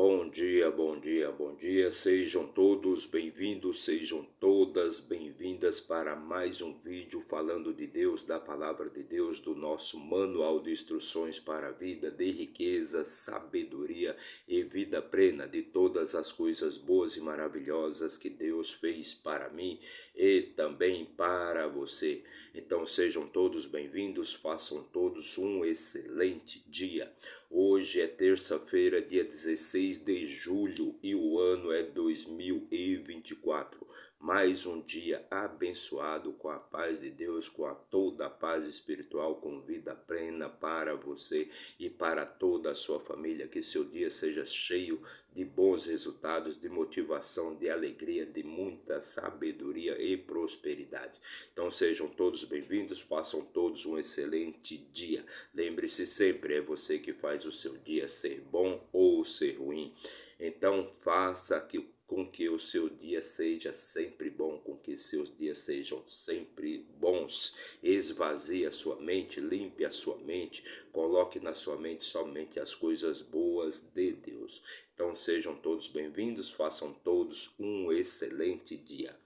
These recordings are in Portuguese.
Bom dia, bom dia, bom dia. Sejam todos bem-vindos, sejam todas bem-vindas para mais um vídeo falando de Deus, da palavra de Deus, do nosso manual de instruções para a vida, de riqueza, sabedoria e vida plena, de todas as coisas boas e maravilhosas que Deus fez para mim e também para você. Então sejam todos bem-vindos, façam todos um excelente dia. Hoje é terça-feira, dia 16 de julho e o ano é 2024. Mais um dia abençoado com a paz de Deus, com a toda a paz espiritual, com vida plena para você e para toda a sua família. Que seu dia seja cheio de bons resultados, de motivação, de alegria, de muita sabedoria e prosperidade. Então sejam todos bem-vindos, façam todos um excelente dia. Lembre-se sempre, é você que faz o seu dia ser bom ou ser ruim. Então faça com que o seu dia seja sempre bom, com que seus dias sejam sempre bons. Esvazie a sua mente, limpe a sua mente, coloque na sua mente somente as coisas boas de Deus. Então sejam todos bem-vindos, façam todos um excelente dia.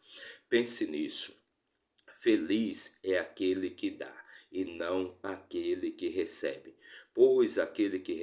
Pense nisso. Feliz é aquele que dá e não aquele que recebe. Pois aquele que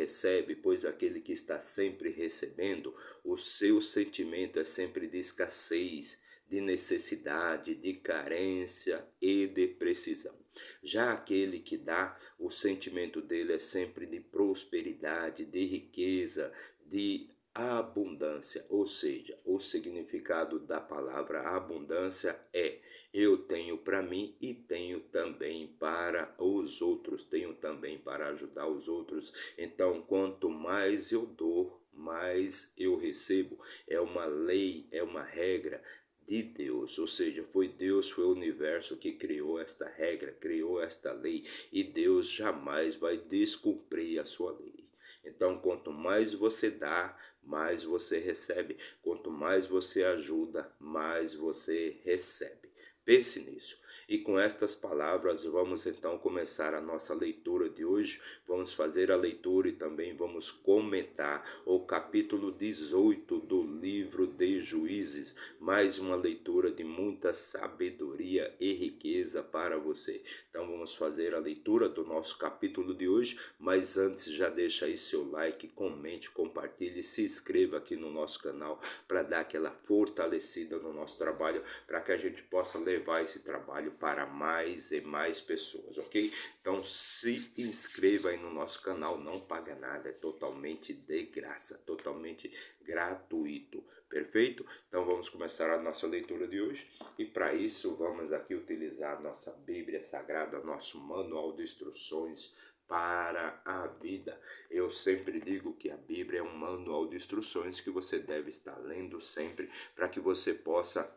está sempre recebendo, o seu sentimento é sempre de escassez, de necessidade, de carência e de precisão. Já aquele que dá, o sentimento dele é sempre de prosperidade, de riqueza, de abundância, ou seja, o significado da palavra abundância é: eu tenho para mim e tenho também para os outros, tenho também para ajudar os outros. Então, quanto mais eu dou, mais eu recebo. É uma lei, é uma regra de Deus, ou seja, foi Deus, foi o universo que criou esta regra, criou esta lei, e Deus jamais vai descumprir a sua lei. Então, quanto mais você dá, mais você recebe. Quanto mais você ajuda, mais você recebe. Pense nisso. E com estas palavras vamos então começar a nossa leitura de hoje. Vamos fazer a leitura e também vamos comentar o capítulo 18 do livro de Juízes. Mais uma leitura de muita sabedoria e riqueza para você. Então vamos fazer a leitura do nosso capítulo de hoje, mas antes já deixa aí seu like, comente, compartilhe, se inscreva aqui no nosso canal para dar aquela fortalecida no nosso trabalho, para que a gente possa levar esse trabalho para mais e mais pessoas, ok? Então se inscreva aí no nosso canal, não paga nada, é totalmente de graça, totalmente gratuito, perfeito? Então vamos começar a nossa leitura de hoje e para isso vamos aqui utilizar a nossa Bíblia Sagrada, nosso manual de instruções para a vida. Eu sempre digo que a Bíblia é um manual de instruções que você deve estar lendo sempre para que você possa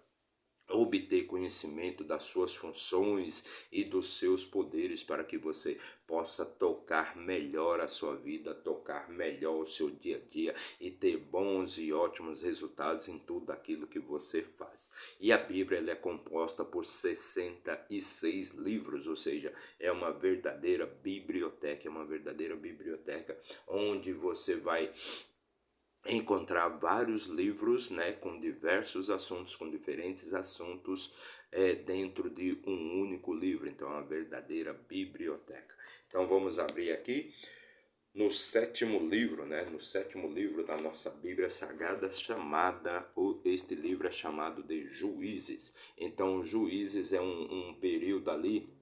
obter conhecimento das suas funções e dos seus poderes, para que você possa tocar melhor a sua vida, tocar melhor o seu dia a dia e ter bons e ótimos resultados em tudo aquilo que você faz. E a Bíblia ela é composta por 66 livros, ou seja, é uma verdadeira biblioteca, onde você vai encontrar vários livros, né, com diversos assuntos, com diferentes assuntos dentro de um único livro. Então é uma verdadeira biblioteca. Então vamos abrir aqui no sétimo livro, né, no sétimo livro da nossa Bíblia Sagrada, este livro é chamado de Juízes. Então Juízes é um período ali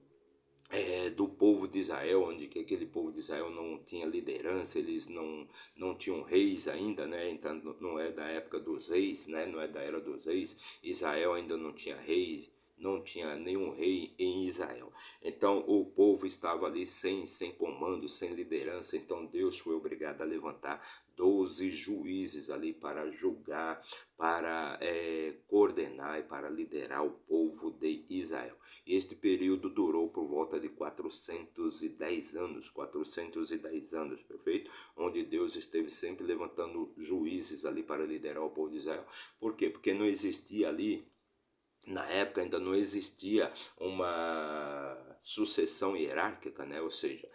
do povo de Israel, onde que aquele povo de Israel não tinha liderança, eles não tinham reis ainda, né? Então não é da época dos reis, né? Não é da era dos reis. Israel ainda não tinha rei, não tinha nenhum rei em Israel. Então o povo estava ali sem comando, sem liderança. Então Deus foi obrigado a levantar 12 juízes ali para julgar, para coordenar e para liderar o povo de Israel. E este período durou por volta de 410 anos, perfeito? Onde Deus esteve sempre levantando juízes ali para liderar o povo de Israel. Por quê? Porque não existia ali Na época ainda não existia uma sucessão hierárquica, né? Ou seja,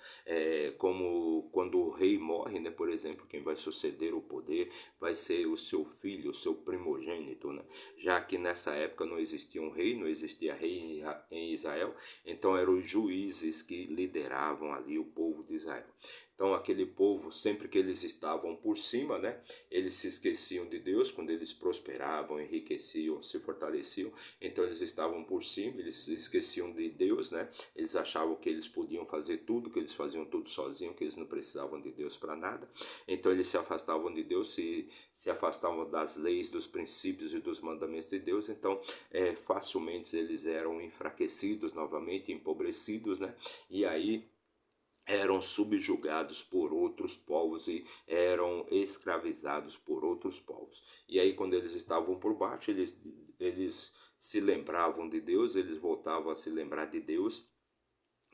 como quando o rei morre, né? Por exemplo, quem vai suceder o poder vai ser o seu filho, o seu primogênito, né? Já que nessa época não existia um rei, não existia rei em Israel, então eram os juízes que lideravam ali o povo de Israel. Então aquele povo, sempre que eles estavam por cima, né? Eles se esqueciam de Deus quando eles prosperavam, enriqueciam, se fortaleciam. Então eles estavam por cima, eles se esqueciam de Deus, né? Eles achavam que eles podiam fazer tudo, que eles faziam tudo sozinhos, que eles não precisavam de Deus para nada. Então eles se afastavam de Deus, se afastavam das leis, dos princípios e dos mandamentos de Deus. Então facilmente eles eram enfraquecidos novamente, empobrecidos, né? E aí eram subjugados por outros povos e eram escravizados por outros povos. E aí quando eles estavam por baixo, eles se lembravam de Deus, eles voltavam a se lembrar de Deus.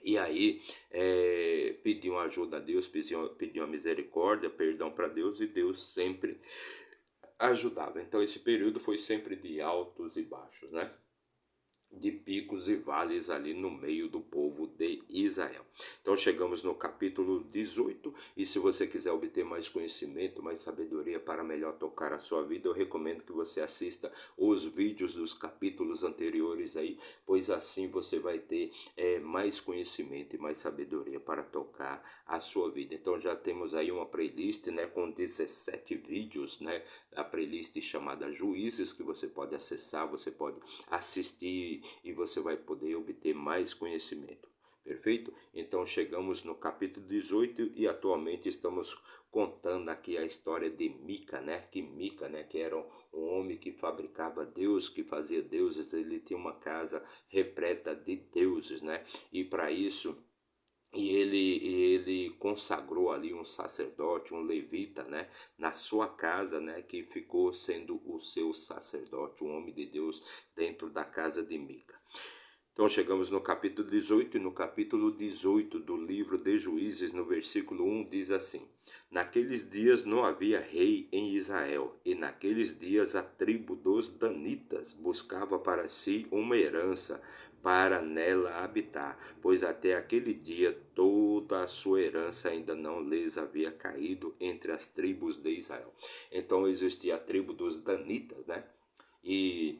E aí pediam ajuda a Deus, pediam a misericórdia, perdão para Deus, e Deus sempre ajudava. Então esse período foi sempre de altos e baixos, né? De picos e vales ali no meio do povo de Israel. Então chegamos no capítulo 18, e se você quiser obter mais conhecimento, mais sabedoria para melhor tocar a sua vida, eu recomendo que você assista os vídeos dos capítulos anteriores aí, pois assim você vai ter mais conhecimento e mais sabedoria para tocar a sua vida. Então já temos aí uma playlist, né, com 17 vídeos, né, a playlist chamada Juízes, que você pode acessar, você pode assistir e você vai poder obter mais conhecimento. Perfeito? Então chegamos no capítulo 18 e atualmente estamos contando aqui a história de Mica, né? Que era um homem que fabricava deuses, que fazia deuses, ele tinha uma casa repleta de deuses, né? E para isso ele consagrou ali um sacerdote, um levita, né, na sua casa, né, que ficou sendo o seu sacerdote, um homem de Deus dentro da casa de Mica. Então chegamos no capítulo 18, e no capítulo 18 do livro de Juízes, no versículo 1, diz assim: Naqueles dias não havia rei em Israel, e naqueles dias a tribo dos Danitas buscava para si uma herança para nela habitar, pois até aquele dia toda a sua herança ainda não lhes havia caído entre as tribos de Israel. Então existia a tribo dos Danitas, né? E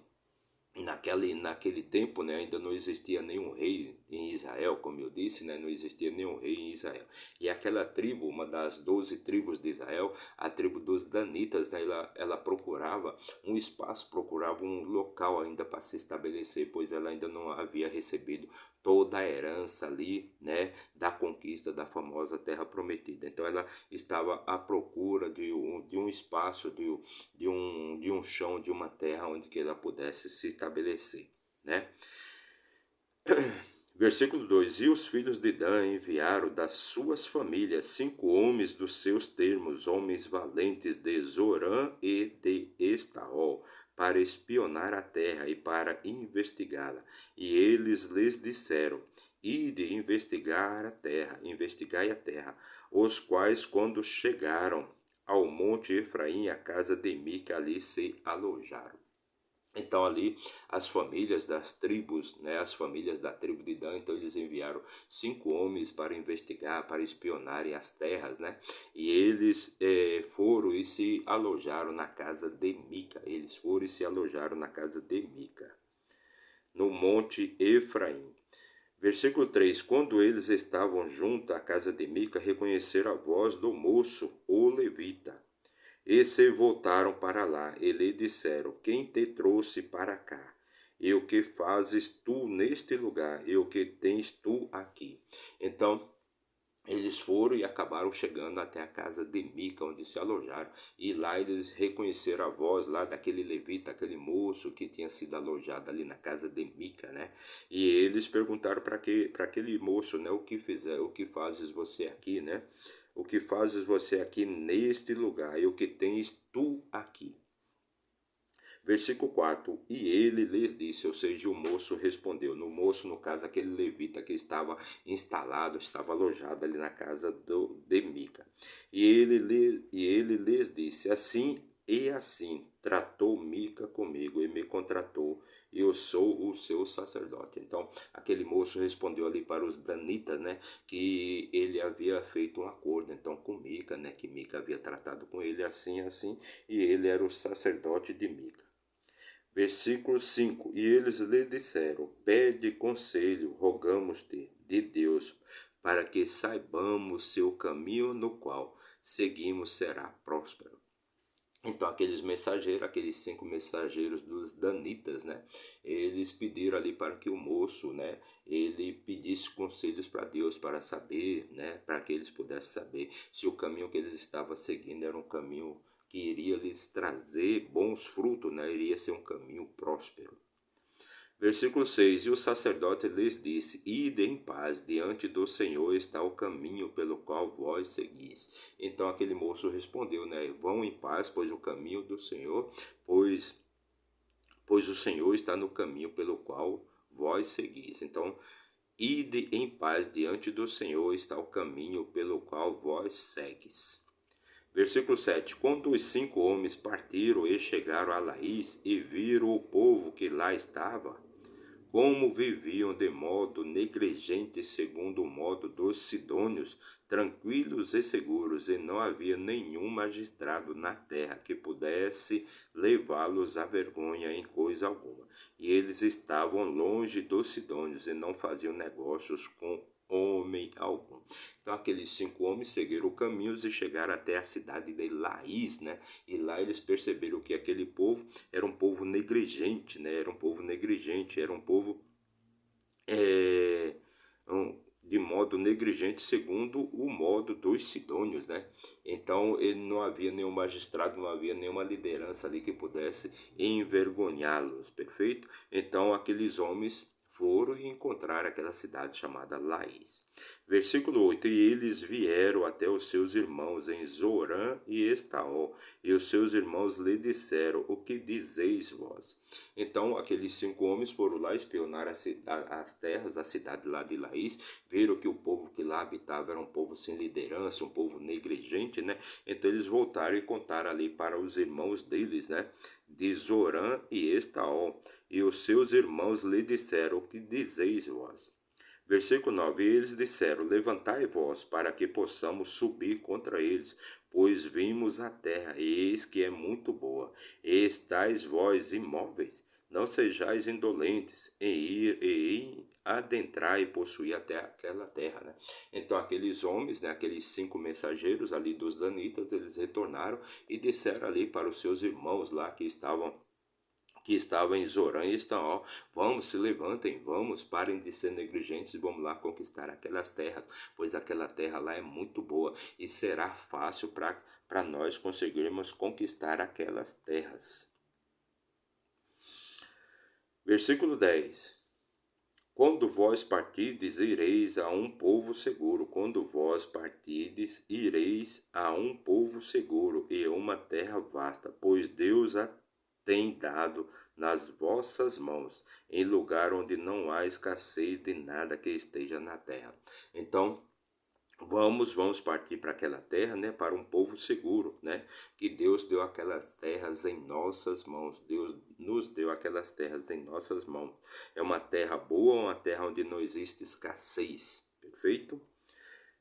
naquele tempo, né, ainda não existia nenhum rei em Israel, como eu disse, né, não existia nenhum rei em Israel. E aquela tribo, uma das 12 tribos de Israel, a tribo dos Danitas, né, ela procurava um espaço, procurava um local ainda para se estabelecer, pois ela ainda não havia recebido toda a herança ali, né, da conquista da famosa Terra Prometida. Então ela estava à procura de um espaço, de um chão, de uma terra onde que ela pudesse se estabelecer, né? Versículo 2: E os filhos de Dan enviaram das suas famílias 5 homens dos seus termos, homens valentes de Zorã e de Estaol, para espionar a terra e para investigá-la. E eles lhes disseram: Ide investigar a terra, investigai a terra. Os quais, quando chegaram ao monte Efraim, a casa de Mica, ali se alojaram. Então ali as famílias das tribos, né, as famílias da tribo de Dan, então eles enviaram 5 homens para investigar, para espionarem as terras, né? E eles foram e se alojaram na casa de Mica. Eles foram e se alojaram na casa de Mica, no monte Efraim. Versículo 3: Quando eles estavam junto à casa de Mica, reconheceram a voz do moço, o levita. E se voltaram para lá, e lhe disseram: Quem te trouxe para cá? E o que fazes tu neste lugar? E o que tens tu aqui? Então, eles foram e acabaram chegando até a casa de Mica, onde se alojaram. E lá eles reconheceram a voz lá daquele levita, aquele moço que tinha sido alojado ali na casa de Mica, né? E eles perguntaram para aquele moço, né? O que fazes você aqui, né? O que fazes você aqui neste lugar? E o que tens tu aqui? Versículo 4: E ele lhes disse, ou seja, o moço respondeu. No moço, no caso, aquele levita que estava instalado, estava alojado ali na casa de Mica. E ele lhes disse, assim e assim tratou Mica comigo e me contratou, e eu sou o seu sacerdote. Então, aquele moço respondeu ali para os danitas, né, que ele havia feito um acordo, então, com Mica, né, que Mica havia tratado com ele assim, assim, e ele era o sacerdote de Mica. Versículo 5: E eles lhe disseram: Pede conselho, rogamos-te, de Deus, para que saibamos se o caminho no qual seguimos será próspero. Então, aqueles mensageiros, aqueles 5 mensageiros dos danitas, né? Eles pediram ali para que o moço, né? Ele pedisse conselhos para Deus, para saber, né? Para que eles pudessem saber se o caminho que eles estavam seguindo era um caminho que iria lhes trazer bons frutos, né? Iria ser um caminho próspero. Versículo 6: E o sacerdote lhes disse: Ide em paz, diante do Senhor está o caminho pelo qual vós seguis. Então aquele moço respondeu, né? Vão em paz, pois o caminho do Senhor, pois o Senhor está no caminho pelo qual vós seguis. Então, ide em paz, diante do Senhor está o caminho pelo qual vós segues. Versículo 7: Quando os 5 homens partiram e chegaram a Laís e viram o povo que lá estava, como viviam de modo negligente, segundo o modo dos sidônios, tranquilos e seguros, e não havia nenhum magistrado na terra que pudesse levá-los à vergonha em coisa alguma. E eles estavam longe dos sidônios e não faziam negócios com homem algum. Então aqueles 5 homens seguiram caminhos e chegaram até a cidade de Laís, né? E lá eles perceberam que aquele povo era um povo negligente, né? Era um povo negligente, era um povo é, de modo negligente segundo o modo dos sidônios, né? Então ele não havia nenhum magistrado, não havia nenhuma liderança ali que pudesse envergonhá-los, perfeito? Então aqueles homens foram e encontraram aquela cidade chamada Laís. Versículo 8: E eles vieram até os seus irmãos em Zorã e Estaó, e os seus irmãos lhe disseram: O que dizeis vós? Então aqueles 5 homens foram lá espionar as terras, a cidade lá de Laís, viram que o povo que lá habitava era um povo sem liderança, um povo negligente, né? Então eles voltaram e contaram ali para os irmãos deles, né? De Zorã e Estaó, e os seus irmãos lhe disseram: O que dizeis vós? Versículo 9: E eles disseram: Levantai vós, para que possamos subir contra eles, pois vimos a terra, e eis que é muito boa. E estáis vós imóveis, não sejais indolentes em ir e em adentrar e possuir até aquela terra, né? Então aqueles homens, né, aqueles 5 mensageiros ali dos danitas, eles retornaram e disseram ali para os seus irmãos lá que estavam em Zorã e Estaó: Vamos, se levantem, vamos, parem de ser negligentes e vamos lá conquistar aquelas terras, pois aquela terra lá é muito boa e será fácil para nós conseguirmos conquistar aquelas terras. Versículo 10: Quando vós partides, ireis a um povo seguro. Quando vós partides, ireis a um povo seguro e uma terra vasta, pois Deus a tem dado nas vossas mãos, em lugar onde não há escassez de nada que esteja na terra. Então, vamos partir para aquela terra, né, para um povo seguro, né, que Deus deu aquelas terras em nossas mãos. Deus nos deu aquelas terras em nossas mãos. É uma terra boa, uma terra onde não existe escassez. Perfeito?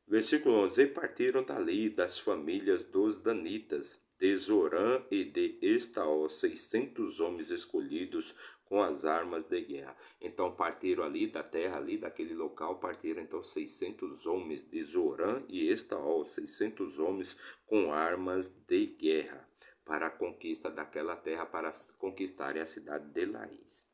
Versículo 11: E partiram dali das famílias dos danitas, de Zorã e de Estaó, 600 homens escolhidos com as armas de guerra. Então partiram ali da terra, ali daquele local, partiram então 600 homens de Zorã e Estaó, 600 homens com armas de guerra, para a conquista daquela terra, para conquistarem a cidade de Laís.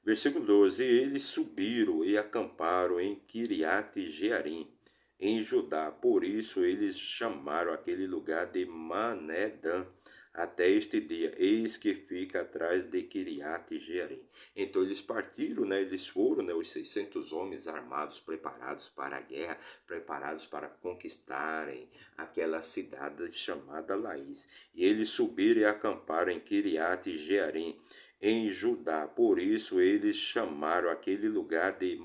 Versículo 12: E eles subiram e acamparam em Kiriat Jearim, em Judá. Por isso eles chamaram aquele lugar de Manedã até este dia. Eis que fica atrás de Kiriat Jearim. Então eles partiram, né? Eles foram, né? Os 600 homens armados, preparados para a guerra, preparados para conquistarem aquela cidade chamada Laís. E eles subiram e acamparam em Kiriat Jearim, em Judá. Por isso eles chamaram aquele lugar de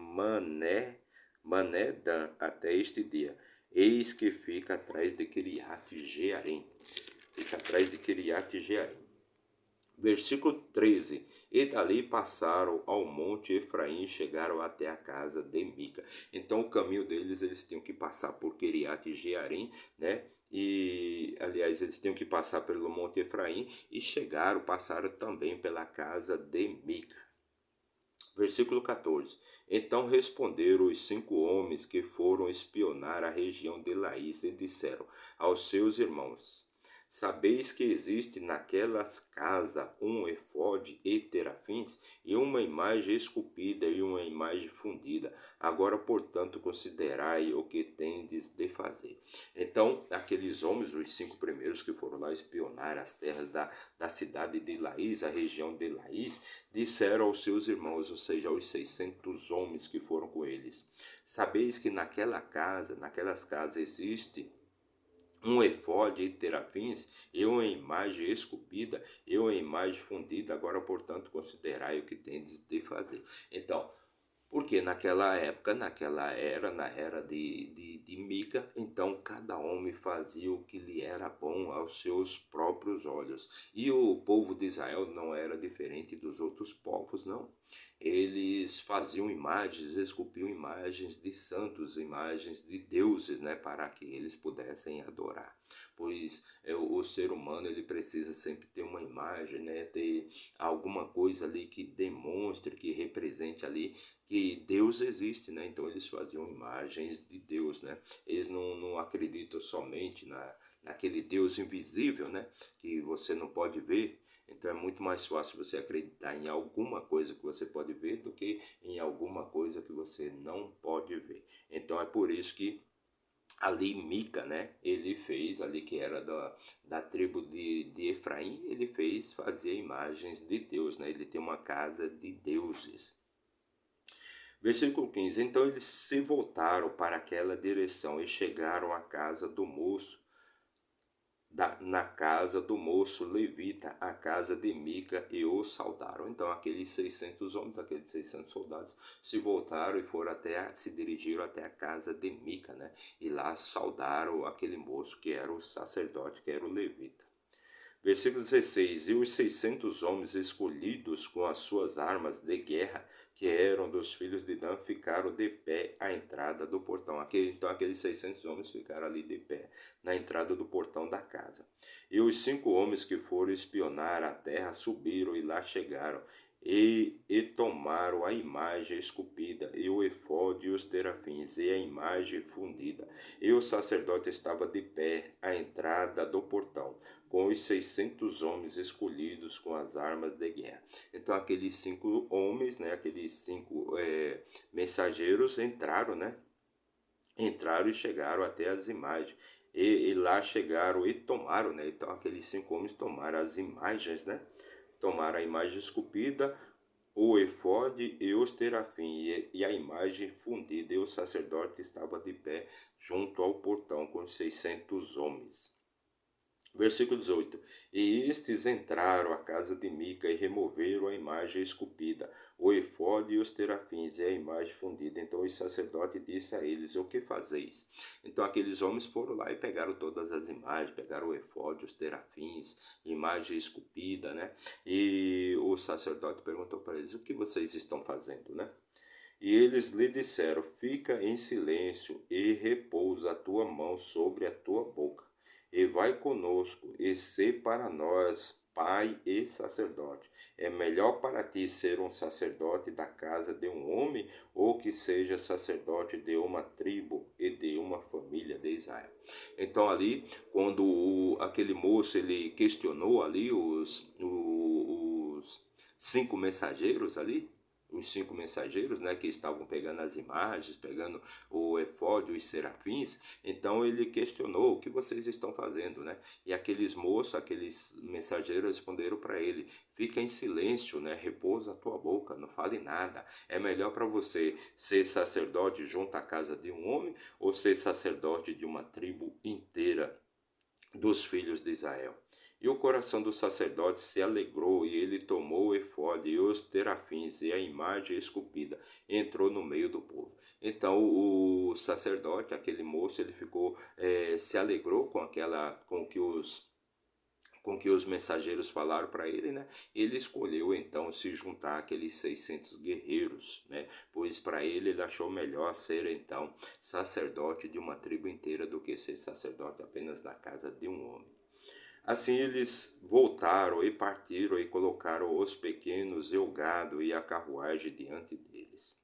Manedã até este dia. Eis que fica atrás de Kiriat Jearim. fica atrás de Kiriat Jearim. Versículo 13. E dali passaram ao monte Efraim e chegaram até a casa de Mica. Então o caminho deles, eles tinham que passar por Kiriat Jearim, né? E aliás, eles tinham que passar pelo monte Efraim e passaram também pela casa de Mica. Versículo 14. Então responderam os 5 homens que foram espionar a região de Laís e disseram aos seus irmãos: Sabeis que existe naquelas casas um efode e terafins, e uma imagem esculpida e uma imagem fundida. Agora, portanto, considerai o que tendes de fazer. Então, aqueles homens, os 5 primeiros que foram lá espionar as terras da cidade de Laís, a região de Laís, disseram aos seus irmãos, ou seja, aos 600 homens que foram com eles: Sabeis que naquelas casas existe um efode e terafins, e uma imagem esculpida, e uma imagem fundida. Agora, portanto, considerai o que tendes de fazer. Então, porque naquela época, na era de Mica, então cada homem fazia o que lhe era bom aos seus próprios olhos. E o povo de Israel não era diferente dos outros povos, não. Eles faziam imagens, esculpiam imagens de santos, imagens de deuses, né, para que eles pudessem adorar. Pois o ser humano, ele precisa sempre ter uma imagem, né, ter alguma coisa ali que demonstre, que represente ali que Deus existe, né? Então eles faziam imagens de Deus, né? Eles não acreditam somente naquele Deus invisível, né? Que você não pode ver. Então é muito mais fácil você acreditar em alguma coisa que você pode ver do que em alguma coisa que você não pode ver. Então é por isso que ali Mica, né, ele fez, ali que era da tribo de Efraim, ele fazia imagens de Deus, né? Ele tem uma casa de deuses. Versículo 15. Então eles se voltaram para aquela direção e chegaram à casa do moço, na casa do moço levita, a casa de Mica, e o saudaram. Então aqueles 600 homens, aqueles 600 soldados, se voltaram e se dirigiram até a casa de Mica, né? E lá saudaram aquele moço que era o sacerdote, que era o levita. Versículo 16. E os 600 homens escolhidos com as suas armas de guerra, que eram dos filhos de Dan, ficaram de pé à entrada do portão. Então aqueles 600 homens ficaram ali de pé na entrada do portão da casa. E os 5 homens que foram espionar a terra subiram e lá chegaram. E tomaram a imagem esculpida, e o efode e os terafins, e a imagem fundida. E o sacerdote estava de pé à entrada do portão, com os 600 homens escolhidos com as armas de guerra. Então aqueles 5 homens, né, aqueles 5 mensageiros entraram, né? Entraram e chegaram até as imagens. E lá chegaram e tomaram, né? Então aqueles 5 homens tomaram as imagens, né? Tomaram a imagem esculpida, o efode e os terafins, e a imagem fundida, e o sacerdote estava de pé junto ao portão com os 600 homens. Versículo 18. E estes entraram à casa de Mica e removeram a imagem esculpida, o efode e os terafins, e a imagem fundida. Então o sacerdote disse a eles: O que fazeis? Então aqueles homens foram lá e pegaram todas as imagens, pegaram o efode, os terafins, imagem esculpida, né? E o sacerdote perguntou para eles: O que vocês estão fazendo, né? E eles lhe disseram: Fica em silêncio e repousa a tua mão sobre a tua boca, e vai conosco, e sê para nós pai e sacerdote. É melhor para ti ser um sacerdote da casa de um homem, ou que seja sacerdote de uma tribo e de uma família de Israel. Então ali, quando aquele moço ele questionou ali os 5 mensageiros ali, os 5 mensageiros, né, que estavam pegando as imagens, pegando o efódio, os serafins. Então ele questionou: o que vocês estão fazendo, né? E aqueles moços, aqueles mensageiros responderam para ele: fica em silêncio, né? Repousa a tua boca, não fale nada. É melhor para você ser sacerdote junto à casa de um homem, ou ser sacerdote de uma tribo inteira dos filhos de Israel. E o coração do sacerdote se alegrou, e ele tomou o efode e os terafins e a imagem esculpida, entrou no meio do povo. Então o sacerdote, aquele moço, ele ficou, se alegrou com que os com que os mensageiros falaram para ele, né? Ele escolheu então se juntar àqueles 600 guerreiros, né? Pois para ele achou melhor ser então sacerdote de uma tribo inteira do que ser sacerdote apenas da casa de um homem. Assim eles voltaram e partiram e colocaram os pequenos e o gado e a carruagem diante deles.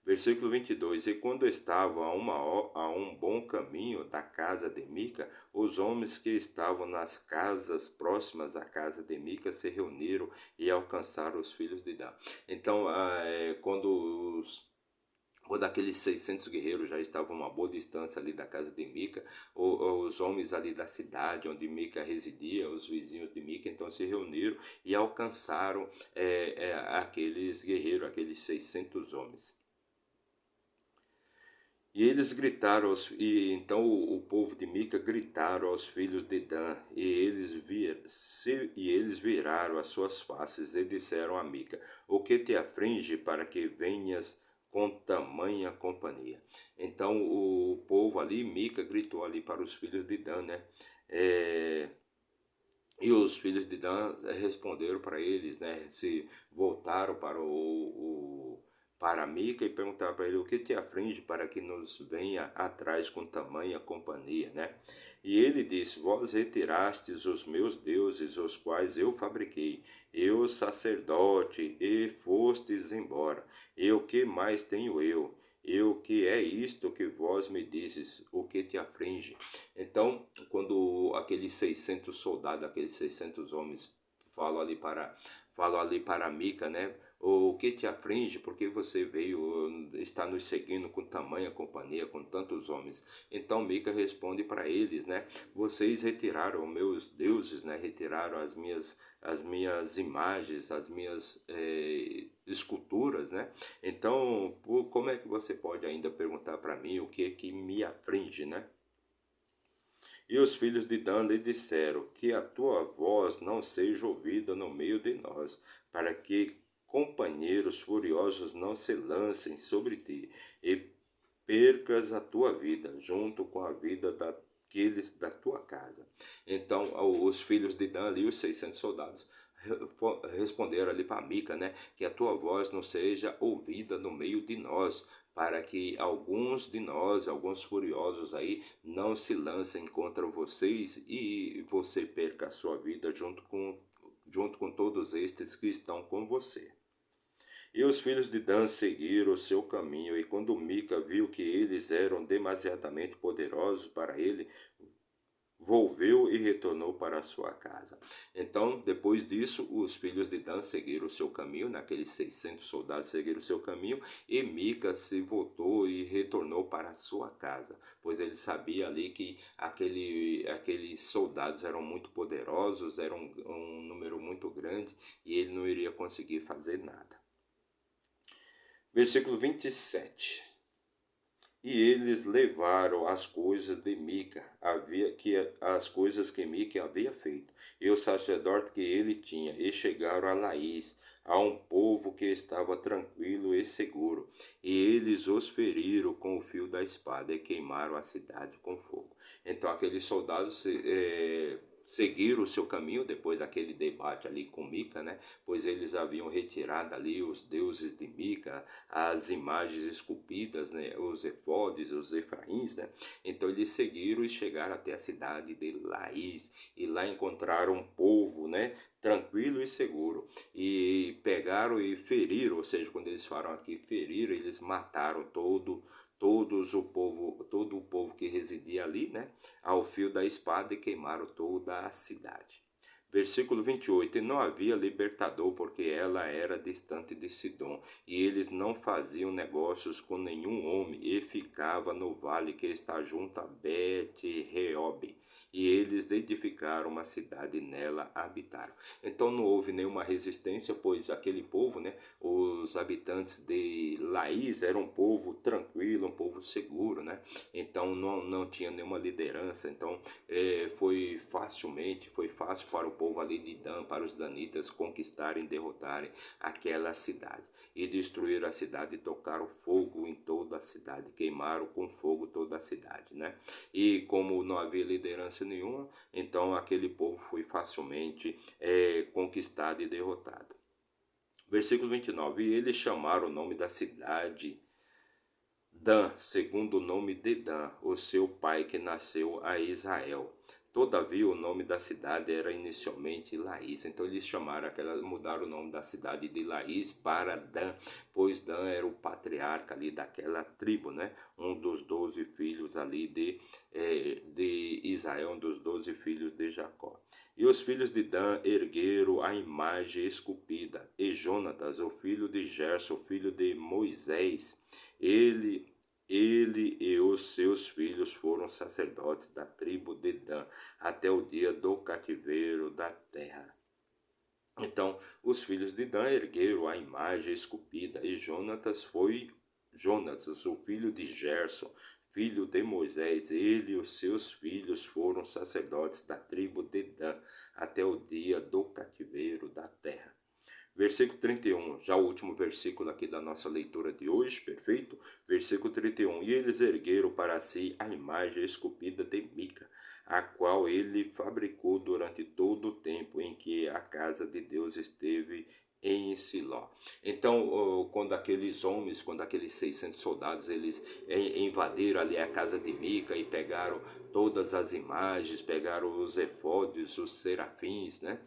Versículo 22. E quando estavam a um bom caminho da casa de Mica, os homens que estavam nas casas próximas à casa de Mica se reuniram e alcançaram os filhos de Dan. Então, quando aqueles 600 guerreiros já estavam a uma boa distância ali da casa de Mica, os homens ali da cidade onde Mica residia, os vizinhos de Mica, então se reuniram e alcançaram aqueles guerreiros, aqueles 600 homens. E eles gritaram, então o povo de Mica gritaram aos filhos de Dan, e eles viraram as suas faces e disseram a Mica: O que te aflige para que venhas com tamanha companhia? Então o povo ali, Mica, gritou ali para os filhos de Dan, né? E os filhos de Dan responderam para eles, né? Se voltaram para Mica e perguntaram para ele: O que te aflige para que nos venha atrás com tamanha companhia, né? E ele disse: Vós retirastes os meus deuses, os quais eu fabriquei, eu sacerdote, e fostes embora. E o que mais tenho eu? E o que é isto que vós me dizes, o que te aflige? Então, quando aqueles 600 soldados, aqueles 600 homens falam ali para Mica, né? O que te aflige, porque você veio, está nos seguindo com tamanha companhia, com tantos homens. Então Mica responde para eles, né? Vocês retiraram meus deuses, né? Retiraram as minhas imagens, as minhas esculturas, né? Então, como é que você pode ainda perguntar para mim o que me aflige, né? E os filhos de Dan lhe disseram: Que a tua voz não seja ouvida no meio de nós, para que companheiros furiosos não se lancem sobre ti, e percas a tua vida, junto com a vida daqueles da tua casa. Então, os filhos de Dan ali, os 600 soldados, responderam ali para Mica, né, que a tua voz não seja ouvida no meio de nós, para que alguns de nós, alguns furiosos aí, não se lancem contra vocês e você perca a sua vida junto com todos estes que estão com você. E os filhos de Dan seguiram o seu caminho, e quando Mica viu que eles eram demasiadamente poderosos para ele, volveu e retornou para a sua casa. Então, depois disso, os filhos de Dan seguiram o seu caminho, naqueles 600 soldados seguiram o seu caminho, e Mica se voltou e retornou para a sua casa, pois ele sabia ali que aqueles soldados eram muito poderosos, eram um número muito grande, e ele não iria conseguir fazer nada. Versículo 27. E eles levaram as coisas de Mica, as coisas que Mica havia feito, e o sacerdote que ele tinha, e chegaram a Laís, a um povo que estava tranquilo e seguro. E eles os feriram com o fio da espada e queimaram a cidade com fogo. Então aqueles soldados seguiram o seu caminho depois daquele debate ali com Mica, né? Pois eles haviam retirado ali os deuses de Mica, as imagens esculpidas, né? Os efodes, os efraíns, né? Então eles seguiram e chegaram até a cidade de Laís, e lá encontraram um povo, né? Tranquilo e seguro, e pegaram e feriram, ou seja, quando eles falam aqui feriram, eles mataram todo o povo que residia ali, né, ao fio da espada, e queimaram toda a cidade. Versículo 28. E não havia libertador, porque ela era distante de Sidom, e eles não faziam negócios com nenhum homem, e ficava no vale que está junto a Bet-Reob. E eles edificaram uma cidade, e nela habitaram. Então não houve nenhuma resistência, pois aquele povo, né, os habitantes de Laís, eram um povo tranquilo, um povo seguro, né? Então não tinha nenhuma liderança. Então foi fácil para o povo ali de Dan, para os danitas conquistarem e derrotarem aquela cidade. E destruíram a cidade e tocaram fogo em toda a cidade, queimaram com fogo toda a cidade, né? E como não havia liderança nenhuma, então aquele povo foi facilmente conquistado e derrotado. Versículo 29, e eles chamaram o nome da cidade Dan, segundo o nome de Dan, o seu pai que nasceu a Israel. Todavia, o nome da cidade era inicialmente Laís. Então, eles mudaram o nome da cidade de Laís para Dan, pois Dan era o patriarca ali daquela tribo, né? Um dos 12 filhos ali de Israel, um dos 12 filhos de Jacó. E os filhos de Dan ergueram a imagem esculpida, e Jonatas, o filho de Gerson, filho de Moisés, ele e os seus filhos foram sacerdotes da tribo de Dan até o dia do cativeiro da terra. Então, os filhos de Dan ergueram a imagem esculpida, e Jonatas, o filho de Gerson, filho de Moisés, ele e os seus filhos foram sacerdotes da tribo de Dan até o dia do cativeiro da terra. Versículo 31, já o último versículo aqui da nossa leitura de hoje, perfeito? Versículo 31, e eles ergueram para si a imagem esculpida de Mica, a qual ele fabricou durante todo o tempo em que a casa de Deus esteve em Siló. Então, quando aqueles 600 soldados, eles invadiram ali a casa de Mica e pegaram todas as imagens, pegaram os efódios, os serafins, né?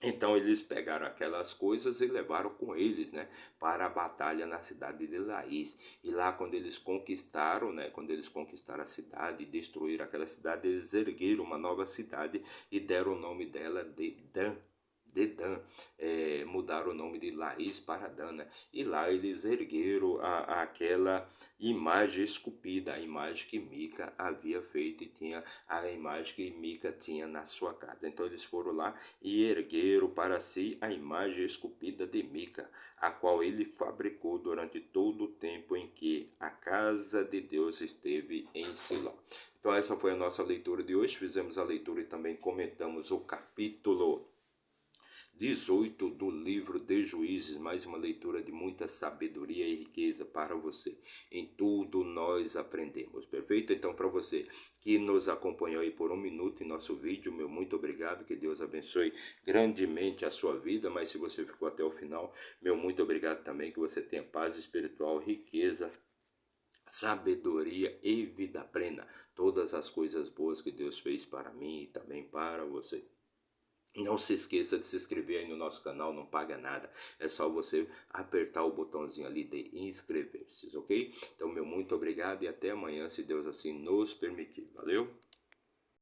Então eles pegaram aquelas coisas e levaram com eles, né, para a batalha na cidade de Laís. E lá quando eles conquistaram, né, quando eles conquistaram a cidade e destruíram aquela cidade, eles ergueram uma nova cidade e deram o nome dela de Dan. Mudaram o nome de Laís para Dan, né? E lá eles ergueram aquela imagem esculpida, a imagem que Mica havia feito, e tinha a imagem que Mica tinha na sua casa. Então eles foram lá e ergueram para si a imagem esculpida de Mica, a qual ele fabricou durante todo o tempo em que a casa de Deus esteve em Siló. Então essa foi a nossa leitura de hoje. Fizemos a leitura e também comentamos o capítulo 18 do livro de Juízes, mais uma leitura de muita sabedoria e riqueza para você. Em tudo nós aprendemos, perfeito? Então, para você que nos acompanhou aí por um minuto em nosso vídeo, meu muito obrigado, que Deus abençoe grandemente a sua vida, mas se você ficou até o final, meu muito obrigado também, que você tenha paz espiritual, riqueza, sabedoria e vida plena, todas as coisas boas que Deus fez para mim e também para você. Não se esqueça de se inscrever aí no nosso canal, não paga nada. É só você apertar o botãozinho ali de inscrever-se, ok? Então, meu muito obrigado e até amanhã, se Deus assim nos permitir. Valeu?